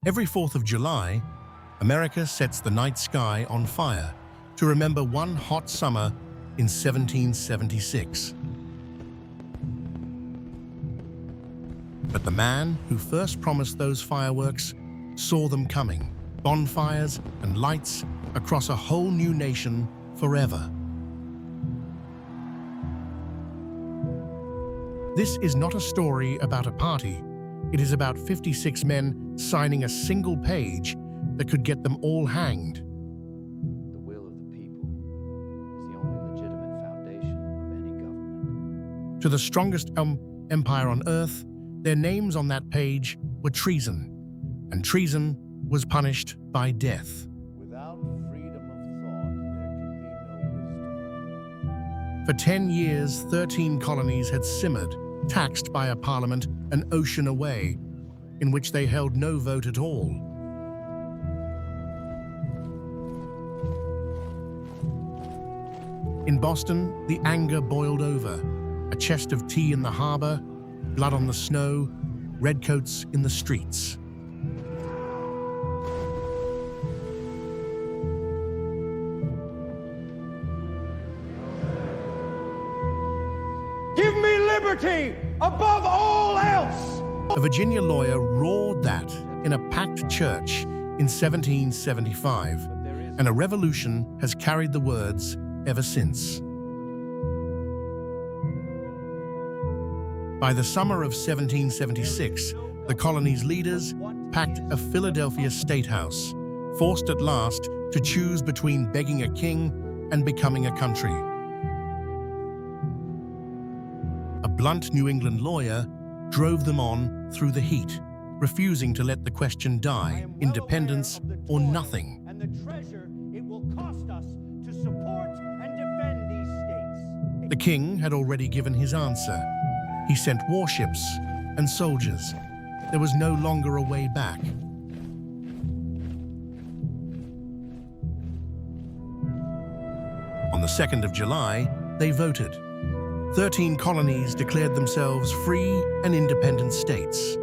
Every 4th of July, America sets the night sky on fire to remember one hot summer in 1776. But the man who first promised those fireworks saw them coming, bonfires and lights across a whole new nation forever. This is not a story about a party. It is about 56 men signing a single page that could get them all hanged. The will of the people is the only legitimate foundation of any government. To the strongest empire on earth, their names on that page were treason, and treason was punished by death. Without freedom of thought, there can be no wisdom. For 10 years, 13 colonies had simmered, taxed by a parliament an ocean away, in which they held no vote at all. In Boston, the anger boiled over. A chest of tea in the harbor, blood on the snow, redcoats in the streets. Give me liberty above all else! A Virginia lawyer roared that in a packed church in 1775, and a revolution has carried the words ever since. By the summer of 1776, the colony's leaders packed a Philadelphia state house, forced at last to choose between begging a king and becoming a country. A blunt New England lawyer drove them on through the heat, refusing to let the question die, independence or nothing. And the treasure it will cost us to support and defend these states. The king had already given his answer. He sent warships and soldiers. There was no longer a way back. On the 2nd of July, they voted. 13 colonies declared themselves free and independent states.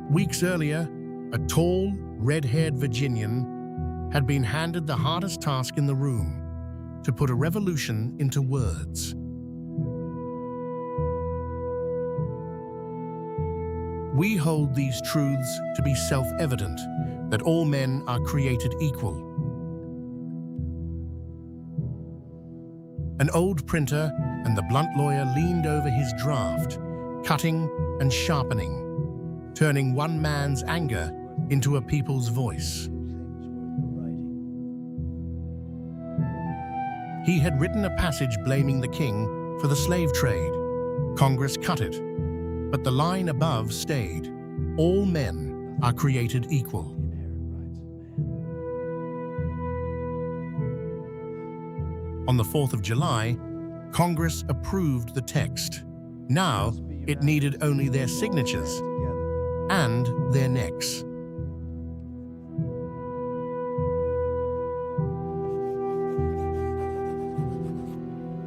Weeks earlier, a tall, red-haired Virginian had been handed the hardest task in the room: to put a revolution into words. We hold these truths to be self-evident, that all men are created equal. An old printer and the blunt lawyer leaned over his draft, cutting and sharpening, turning one man's anger into a people's voice. He had written a passage blaming the king for the slave trade. Congress cut it, but the line above stayed. All men are created equal. On the 4th of July, Congress approved the text. Now, it needed only their signatures and their necks.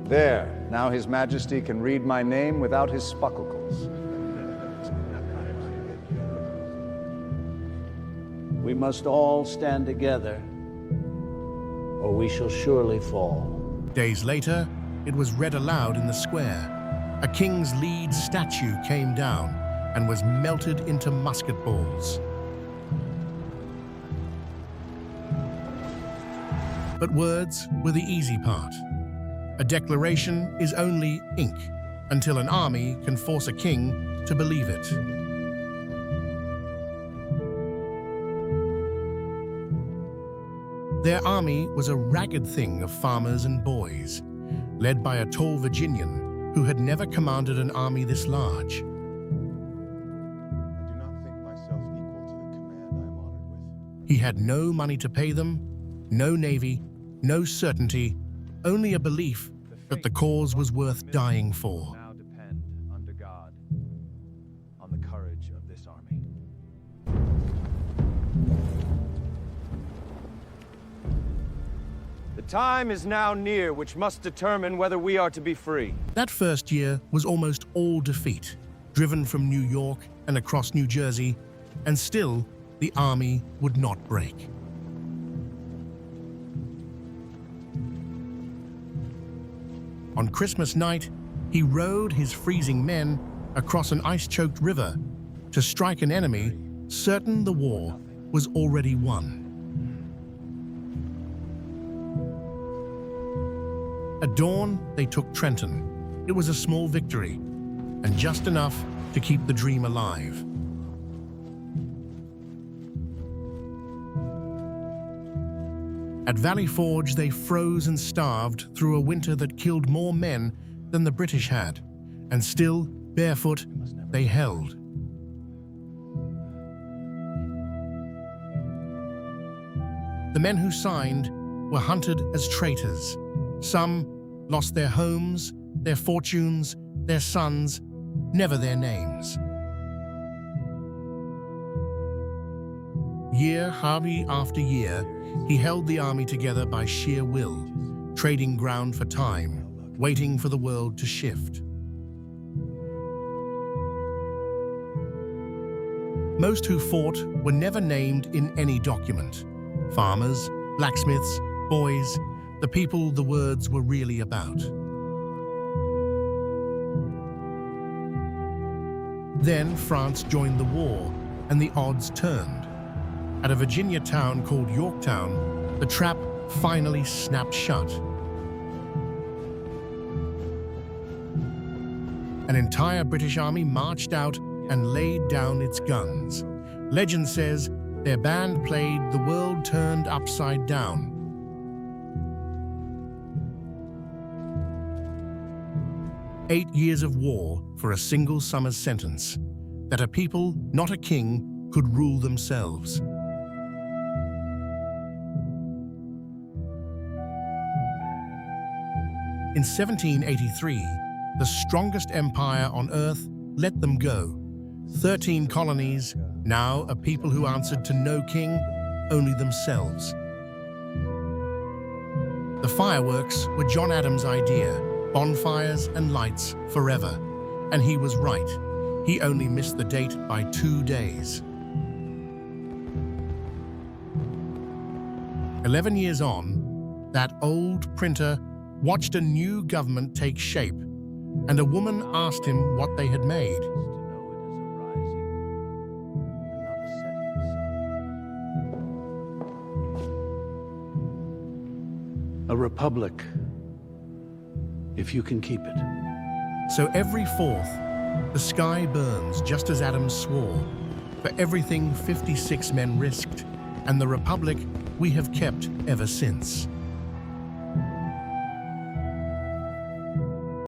There, now His Majesty can read my name without his spectacles. We must all stand together, or we shall surely fall. Days later, it was read aloud in the square. A king's lead statue came down and was melted into musket balls. But words were the easy part. A declaration is only ink until an army can force a king to believe it. Their army was a ragged thing of farmers and boys, led by a tall Virginian who had never commanded an army this large. I do not think myself equal to the command I am honored with. He had no money to pay them, no navy, no certainty, only a belief that the cause was worth dying for. Now depend under God on the courage of this army. The time is now near which must determine whether we are to be free. That first year was almost all defeat, driven from New York and across New Jersey, and still the army would not break. On Christmas night, he rode his freezing men across an ice-choked river to strike an enemy certain the war was already won. At dawn, they took Trenton. It was a small victory, and just enough to keep the dream alive. At Valley Forge, they froze and starved through a winter that killed more men than the British had, and still, barefoot, they held. The men who signed were hunted as traitors. Some lost their homes, their fortunes, their sons, never their names. Year after year, he held the army together by sheer will, trading ground for time, waiting for the world to shift. Most who fought were never named in any document. Farmers, blacksmiths, boys, the people the words were really about. Then France joined the war, and the odds turned. At a Virginia town called Yorktown, the trap finally snapped shut. An entire British army marched out and laid down its guns. Legend says their band played "The World Turned Upside Down." "8 years of war for a single summer's sentence, that a people, not a king, could rule themselves." In 1783, the strongest empire on earth let them go. 13 colonies, now a people who answered to no king, only themselves. The fireworks were John Adams' idea, bonfires and lights forever. And he was right. He only missed the date by 2 days. 11 years on, that old printer watched a new government take shape, and a woman asked him what they had made. A republic, if you can keep it. So every 4th, the sky burns just as Adams swore, for everything 56 men risked, and the republic we have kept ever since.